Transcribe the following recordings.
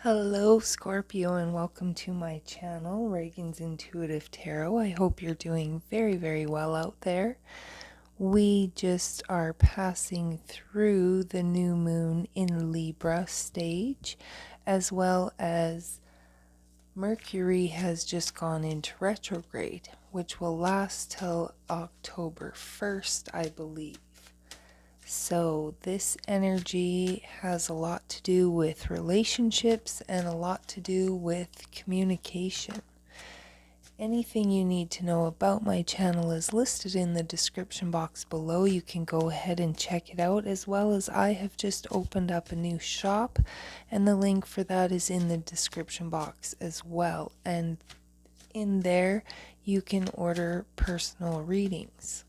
Hello, Scorpio, and welcome to my channel, Ragean's Intuitive Tarot. I hope you're doing very, very well out there. We just are passing through the new moon in Libra stage, as well as Mercury has just gone into retrograde, which will last till October 1st, I believe. So, this energy has a lot to do with relationships and a lot to do with communication. Anything you need to know about my channel is listed in the description box below. You can go ahead and check it out, as well as I have just opened up a new shop, and the link for that is in the description box as well. And in there, you can order personal readings.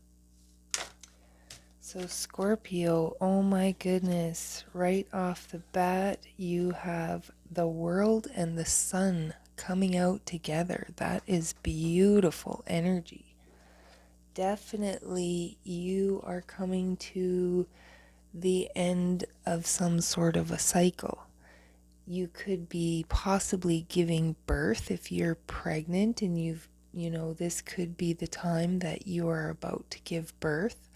So Scorpio, oh my goodness, right off the bat, you have the world and the sun coming out together. That is beautiful energy. Definitely you are coming to the end of some sort of a cycle. You could be possibly giving birth if you're pregnant and this could be the time that you are about to give birth.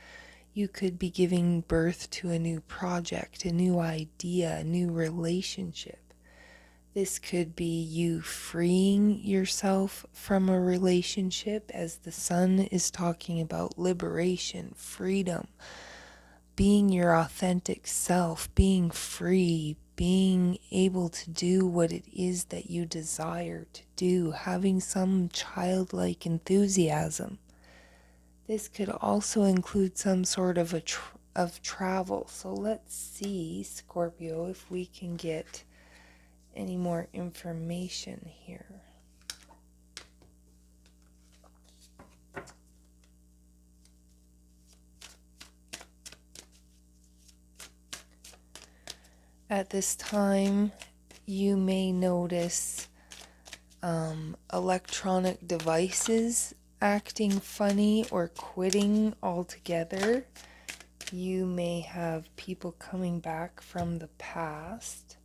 You could be giving birth to a new project, a new idea, a new relationship. This could be you freeing yourself from a relationship, as the sun is talking about liberation, freedom, being your authentic self, being free, being able to do what it is that you desire to do, having some childlike enthusiasm. This could also include some sort of of travel. So let's see, Scorpio, if we can get any more information here. At this time, you may notice electronic devices acting funny or quitting altogether. You may have people coming back from the past.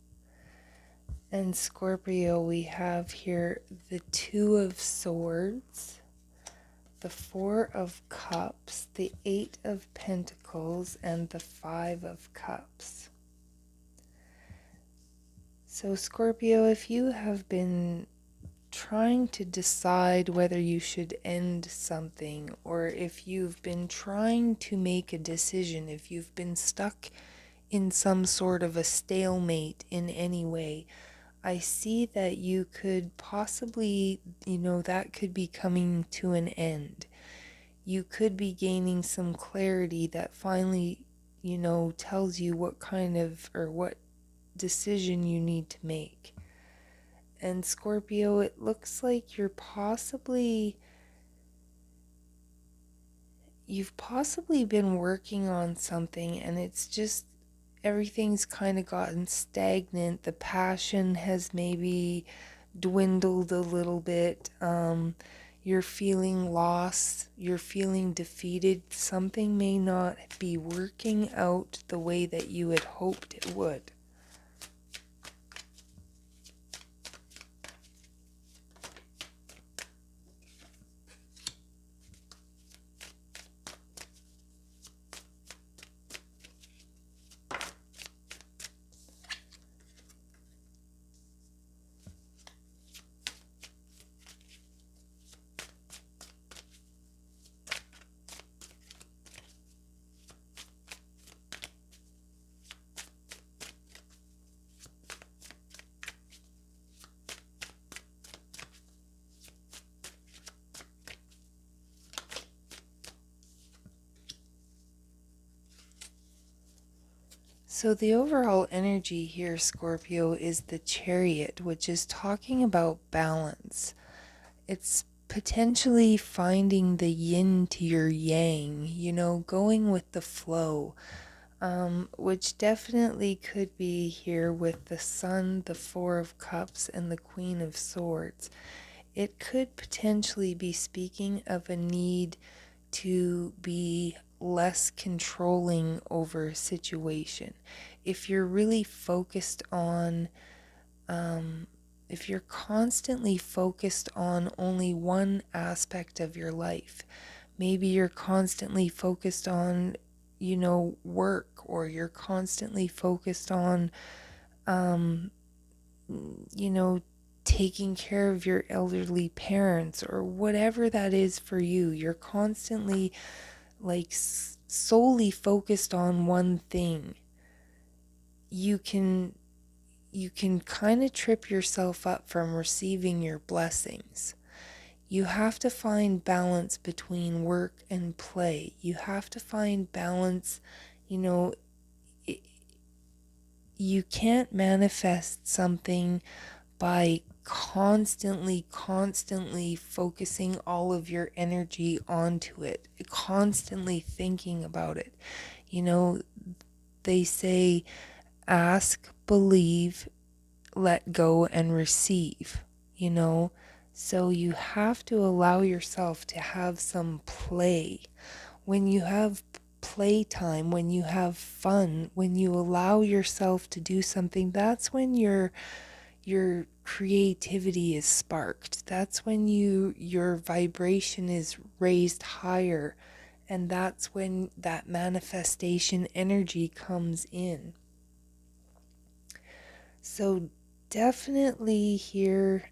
And Scorpio, we have here the Two of Swords, the Four of Cups, the Eight of Pentacles, and the Five of Cups. So Scorpio, if you have been trying to decide whether you should end something, or if you've been trying to make a decision, if you've been stuck in some sort of a stalemate in any way, I see that you could possibly, that could be coming to an end. You could be gaining some clarity that finally, tells you what kind of or what decision you need to make. And Scorpio, it looks like you've possibly been working on something, and it's just everything's kind of gotten stagnant. The passion has maybe dwindled a little bit. You're feeling lost. You're feeling defeated. Something may not be working out the way that you had hoped it would. So the overall energy here, Scorpio, is the Chariot, which is talking about balance. It's potentially finding the yin to your yang, going with the flow, which definitely could be here with the Sun, the Four of Cups, and the Queen of Swords. It could potentially be speaking of a need to be less controlling over a situation. If you're really focused on if you're constantly focused on only one aspect of your life, maybe you're constantly focused on, work, or you're constantly focused on, you know, taking care of your elderly parents, or whatever that is for you. You're constantly like solely focused on one thing. You can kind of trip yourself up from receiving your blessings. You have to find balance between work and play. You have to find balance. You can't manifest something by constantly focusing all of your energy onto it, constantly thinking about it. They say ask, believe, let go, and receive, you know? So you have to allow yourself to have some play. When you have playtime, when you have fun, when you allow yourself to do something, that's when your creativity is sparked. That's when your vibration is raised higher, and that's when that manifestation energy comes in. So definitely here,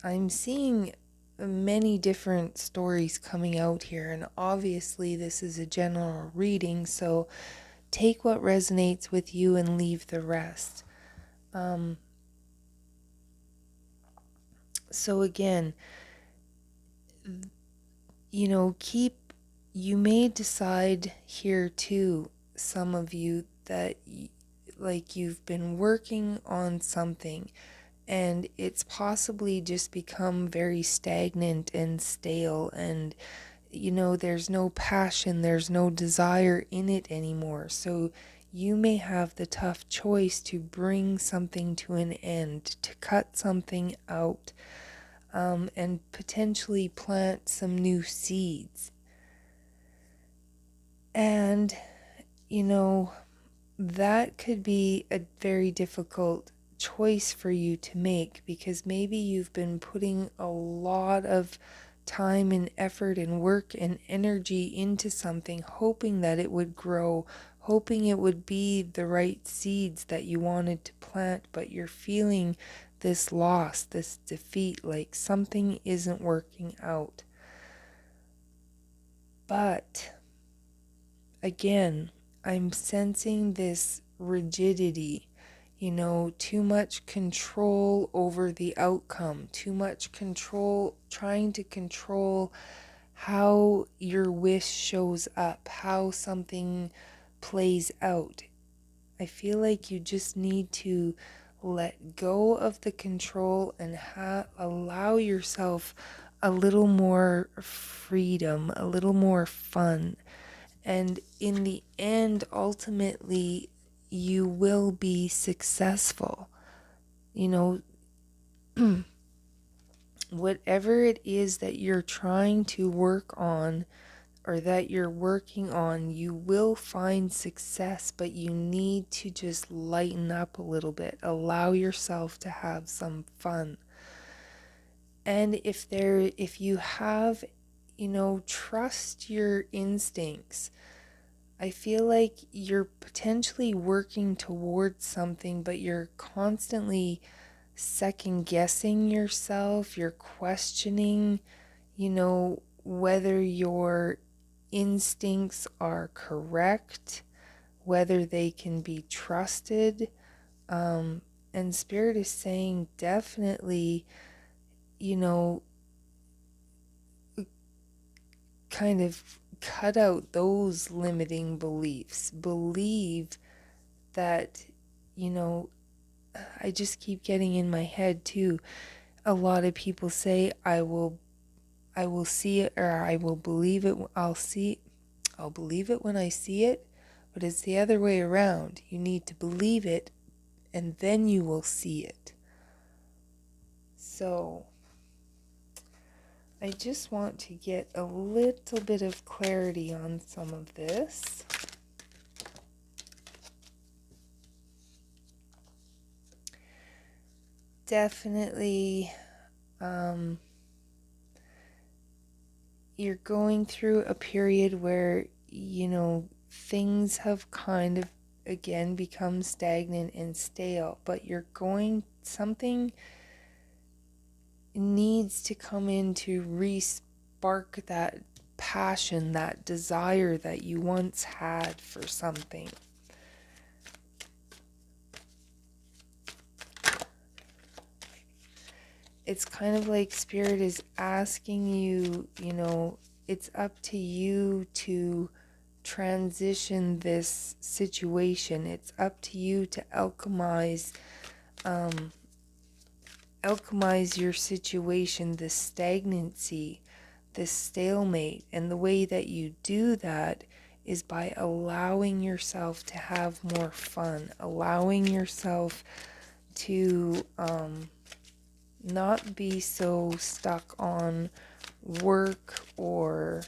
I'm seeing many different stories coming out here, and obviously this is a general reading, so take what resonates with you and leave the rest. So again, you may decide here too, some of you, that like you've been working on something and it's possibly just become very stagnant and stale, and there's no passion, there's no desire in it anymore. So you may have the tough choice to bring something to an end, to cut something out, and potentially plant some new seeds. And that could be a very difficult choice for you to make, because maybe you've been putting a lot of time and effort and work and energy into something, hoping that it would grow, hoping it would be the right seeds that you wanted to plant, but you're feeling this loss, this defeat, like something isn't working out. But again, I'm sensing this rigidity, too much control over the outcome, too much control, trying to control how your wish shows up, how something plays out. I feel like you just need to let go of the control and allow yourself a little more freedom, a little more fun. And in the end, ultimately, you will be successful. Whatever it is that you're trying to work on, or that you're working on, you will find success, but you need to just lighten up a little bit. Allow yourself to have some fun. And if you have, trust your instincts. I feel like you're potentially working towards something, but you're constantly second guessing yourself. You're questioning, whether your instincts are correct, whether they can be trusted. And Spirit is saying definitely, kind of cut out those limiting beliefs. Believe that, I just keep getting in my head too. A lot of people say, I will see it, or I will believe it. I'll believe it when I see it. But it's the other way around. You need to believe it, and then you will see it. So I just want to get a little bit of clarity on some of this. definitely, you're going through a period where, things have kind of again become stagnant and stale, but something needs to come in to re-spark that passion, that desire that you once had for something. It's kind of like Spirit is asking you, it's up to you to transition this situation. It's up to you to alchemize your situation, this stagnancy, this stalemate. And the way that you do that is by allowing yourself to have more fun, allowing yourself to not be so stuck on work or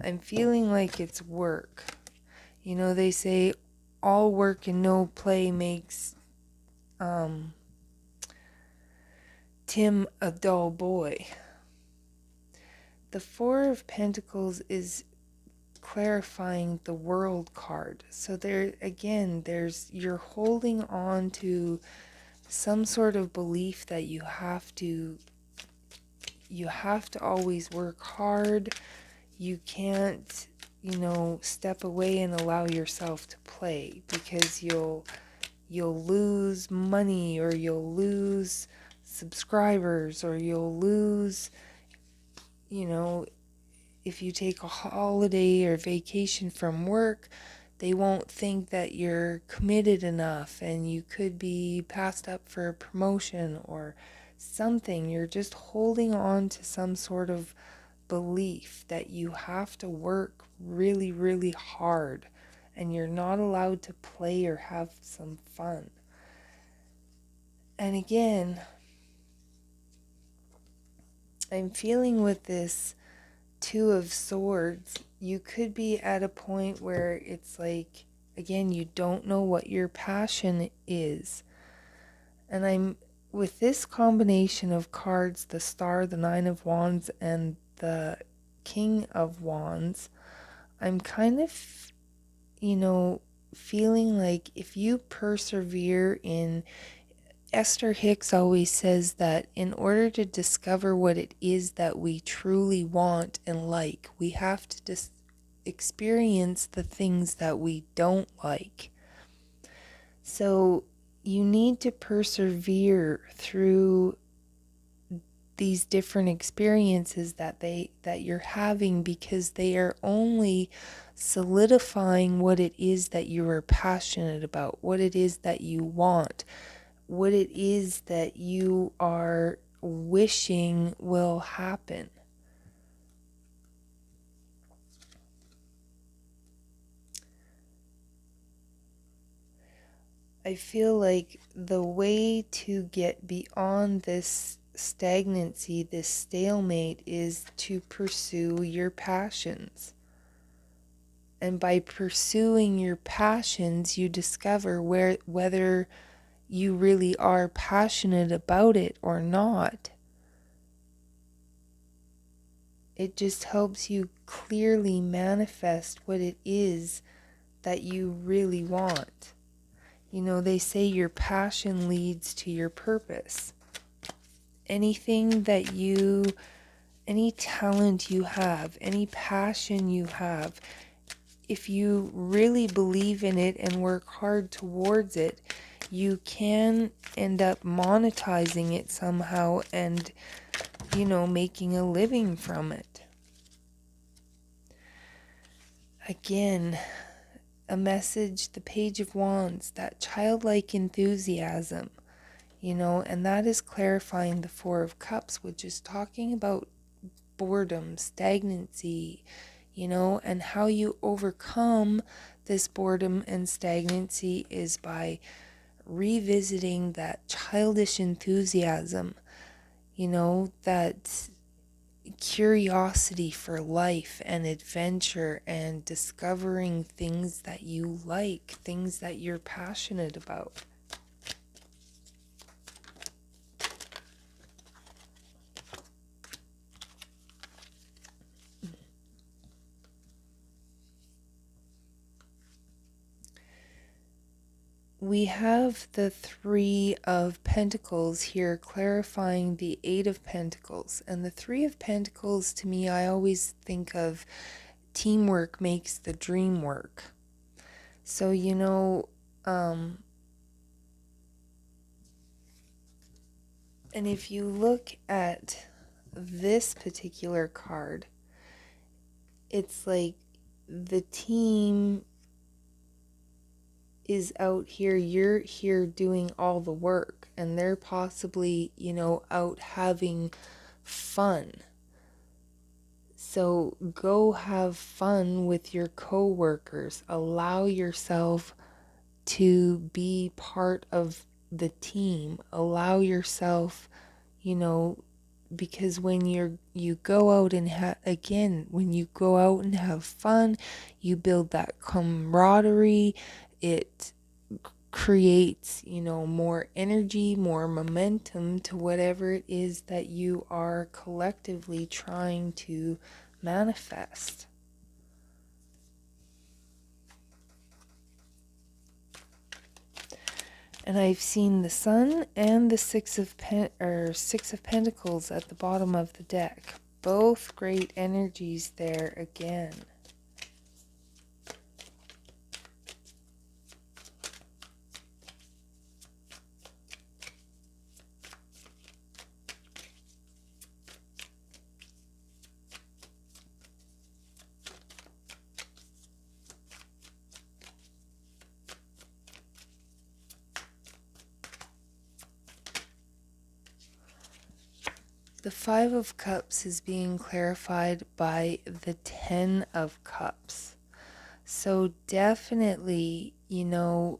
I'm feeling like it's work. They say all work and no play makes Tim a dull boy. The Four of Pentacles is clarifying the World card. So you're holding on to some sort of belief that you have to always work hard. You can't, step away and allow yourself to play, because you'll lose money, or you'll lose subscribers, or you'll lose, if you take a holiday or vacation from work, they won't think that you're committed enough, and you could be passed up for a promotion or something. You're just holding on to some sort of belief that you have to work really, really hard, and you're not allowed to play or have some fun. And again, I'm feeling with this Two of Swords, you could be at a point where it's like, again, you don't know what your passion is. And I'm with this combination of cards, the Star, the Nine of Wands, and the King of Wands, I'm kind of, feeling like if you persevere in, Esther Hicks always says that in order to discover what it is that we truly want and like, we have to experience the things that we don't like. So you need to persevere through these different experiences that you're having, because they are only solidifying what it is that you are passionate about, what it is that you want, what it is that you are wishing will happen. I feel like the way to get beyond this stagnancy, this stalemate, is to pursue your passions. And by pursuing your passions, you discover whether you really are passionate about it or not. It just helps you clearly manifest what it is that you really want. They say your passion leads to your purpose. Any talent you have, any passion you have, if you really believe in it and work hard towards it, you can end up monetizing it somehow and, making a living from it. Again, a message, the Page of Wands, that childlike enthusiasm, and that is clarifying the Four of Cups, which is talking about boredom, stagnancy, and how you overcome this boredom and stagnancy is by revisiting that childish enthusiasm, that curiosity for life and adventure and discovering things that you like, things that you're passionate about. We have the Three of Pentacles here clarifying the Eight of Pentacles. And the Three of Pentacles, to me, I always think of teamwork makes the dream work. So, and if you look at this particular card, it's like the team is out here, you're here doing all the work, and they're possibly, out having fun. So go have fun with your co-workers. Allow yourself to be part of the team. Allow yourself, because when you go out and when you go out and have fun, you build that camaraderie. It creates, more energy, more momentum to whatever it is that you are collectively trying to manifest. And I've seen the Sun and the Six of Pentacles at the bottom of the deck. Both great energies there again. The Five of Cups is being clarified by the Ten of Cups. So definitely, the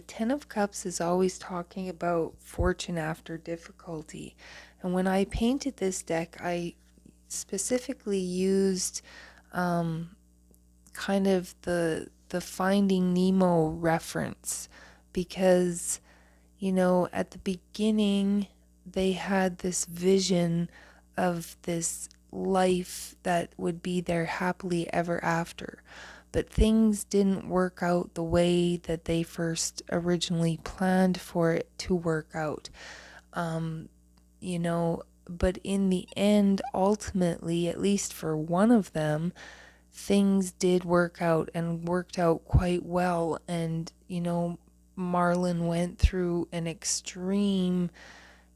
Ten of Cups is always talking about fortune after difficulty. And when I painted this deck, I specifically used kind of the Finding Nemo reference because, at the beginning, they had this vision of this life that would be their happily ever after. But things didn't work out the way that they first originally planned for it to work out. But in the end, ultimately, at least for one of them, things did work out and worked out quite well. And, Marlon went through an extreme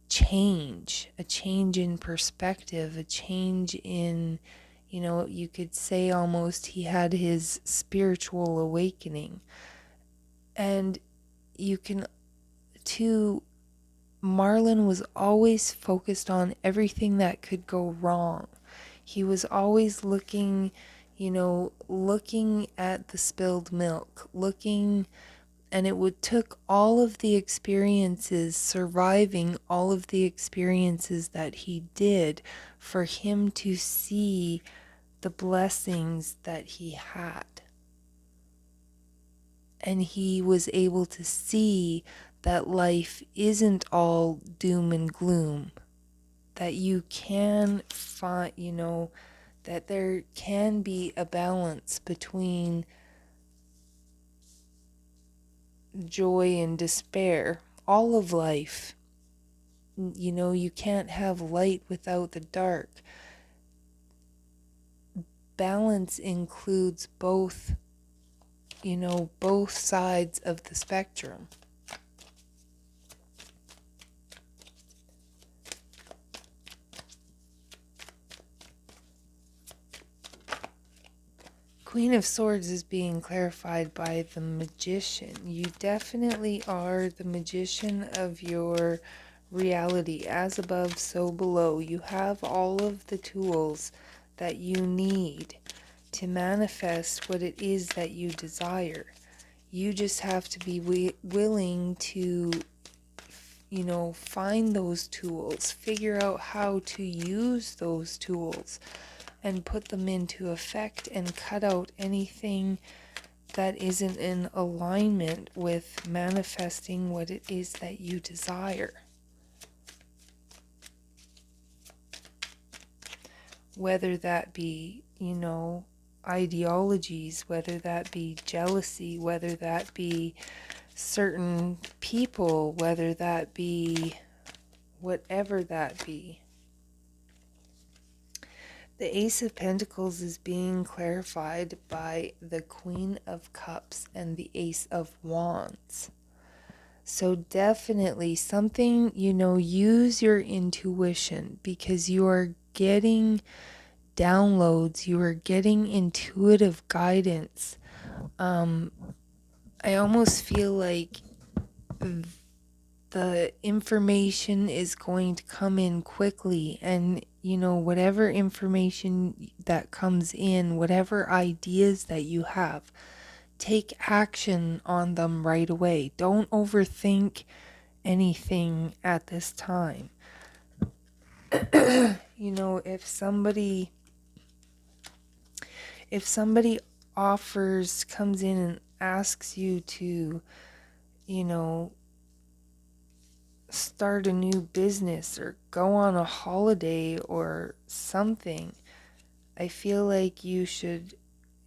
change, a change in perspective, a change in, you could say almost he had his spiritual awakening. And you can, too, Marlon was always focused on everything that could go wrong. He was always looking at the spilled milk, and it took all of the experiences, surviving all of the experiences that he did, for him to see the blessings that he had. And he was able to see that life isn't all doom and gloom, that you can find, that there can be a balance between joy and despair. All of life, you can't have light without the dark. Balance includes both, both sides of the spectrum. Queen of Swords is being clarified by the Magician. You definitely are the magician of your reality. As above, so below. You have all of the tools that you need to manifest what it is that you desire. You just have to be willing to find those tools, figure out how to use those tools and put them into effect and cut out anything that isn't in alignment with manifesting what it is that you desire. Whether that be, ideologies, whether that be jealousy, whether that be certain people, whether that be whatever that be. The Ace of Pentacles is being clarified by the Queen of Cups and the Ace of Wands. So definitely something, use your intuition, because you are getting downloads, you are getting intuitive guidance. I almost feel like the information is going to come in quickly, and whatever information that comes in, whatever ideas that you have, take action on them right away. Don't overthink anything at this time. If somebody comes in and asks you to, start a new business or go on a holiday or something, I feel like you should,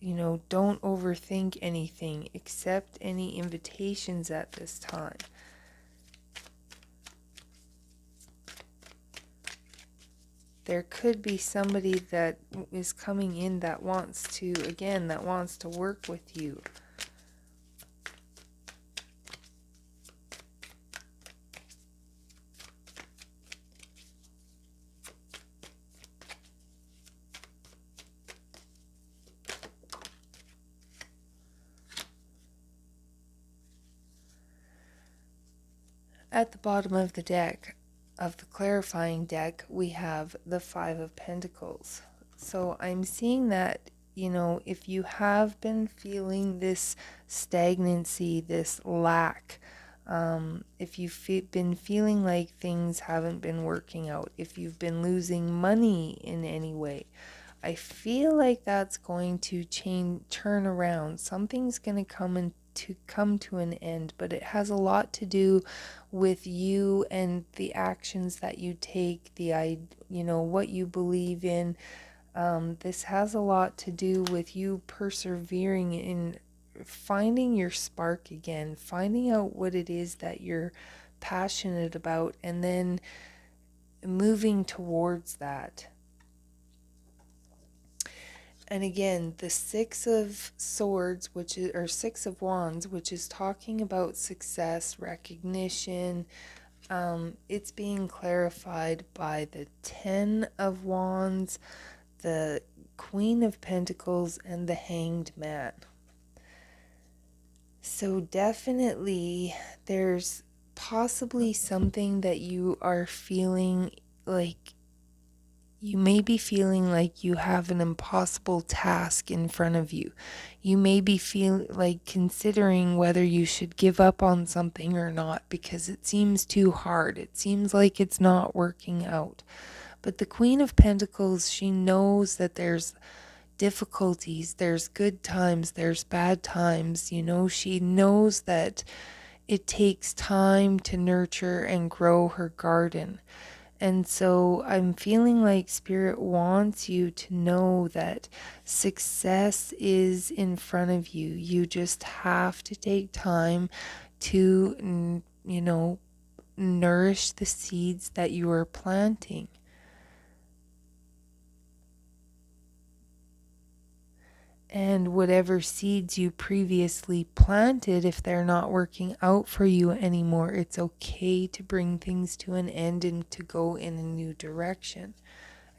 don't overthink anything. Accept any invitations at this time. There could be somebody that is coming in that wants to work with you. At the bottom of the deck, of the clarifying deck, we have the Five of Pentacles. So I'm seeing that, if you have been feeling this stagnancy, this lack, if you've been feeling like things haven't been working out, if you've been losing money in any way, I feel like that's going to turn around. Something's going to come to an end, but it has a lot to do with you and the actions that you take, what you believe in. This has a lot to do with you persevering in finding your spark again, finding out what it is that you're passionate about, and then moving towards that. And again, the Six of Swords, or Six of Wands, which is talking about success, recognition, it's being clarified by the Ten of Wands, the Queen of Pentacles, and the Hanged Man. So definitely there's possibly something that you are feeling like. You may be feeling like you have an impossible task in front of you. You may be considering whether you should give up on something or not, because it seems too hard. It seems like it's not working out. But the Queen of Pentacles, she knows that there's difficulties, there's good times, there's bad times. She knows that it takes time to nurture and grow her garden. And so I'm feeling like Spirit wants you to know that success is in front of you. You just have to take time to, nourish the seeds that you are planting. And whatever seeds you previously planted, if they're not working out for you anymore, it's okay to bring things to an end and to go in a new direction.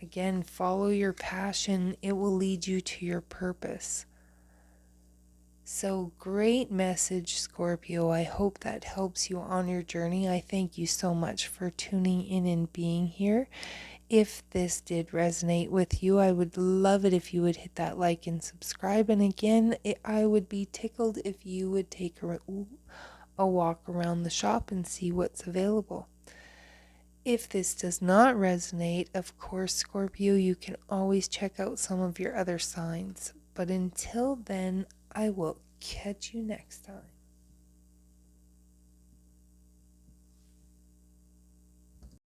Again, follow your passion. It will lead you to your purpose. So great message, Scorpio. I hope that helps you on your journey. I thank you so much for tuning in and being here. If this did resonate with you, I would love it if you would hit that like and subscribe. And again, I would be tickled if you would take a walk around the shop and see what's available. If this does not resonate, of course, Scorpio, you can always check out some of your other signs. But until then, I will catch you next time.